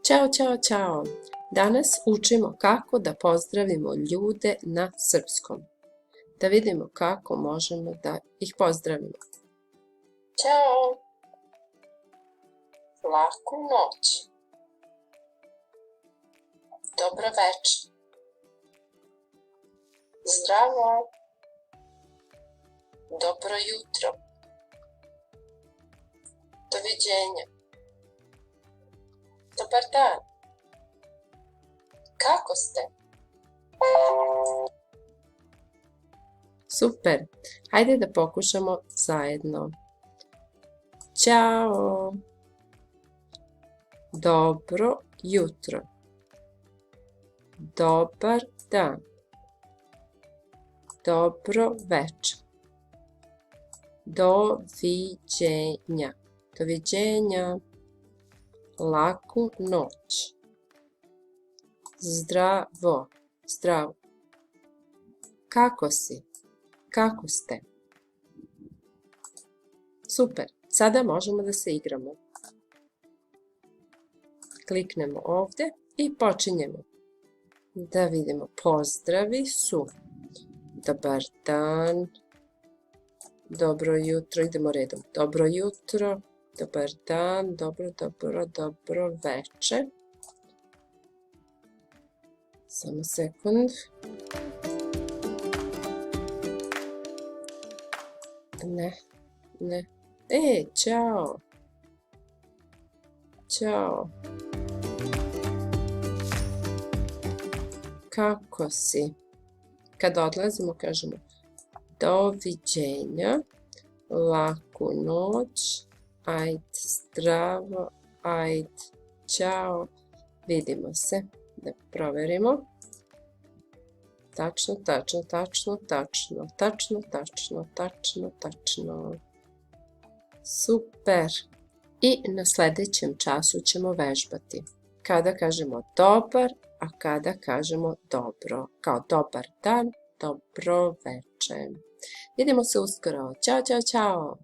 Ćao, čao, čao! Danas učimo kako da pozdravimo ljude na srpskom. Da vidimo kako možemo da ih pozdravimo. Ćao! Laku noć! Dobro večer! Zdravo! Dobro jutro! Doviđenja! Dobar dan! Kako ste? Super! Hajde da pokušamo zajedno. Ćao! Dobro jutro! Dobar dan! Dobro večer! Doviđenja! Doviđenja! Laku noć! Zdravo! Zdravo! Kako si? Kako ste? Super! Sada možemo da se igramo. Kliknemo ovdje i počinjemo. Da vidimo. Pozdravi su. Dobar dan. Dobro jutro. Idemo redom. Dobro jutro. Dobar dan. Dobro večer. Samo sekund. Ne. Ćao. Ćao. Kako si? Kad odlazimo kažemo doviđenja, laku noć, ajde zdravo, ajde ćao, vidimo se, da proverimo. Tačno. Super. I na sljedećem času ćemo vežbati. Kada kažemo dobar, a kada kažemo dobro. Kao dobar dan, dobro večer. Vidimo se uskoro. Ćao, čao, čao.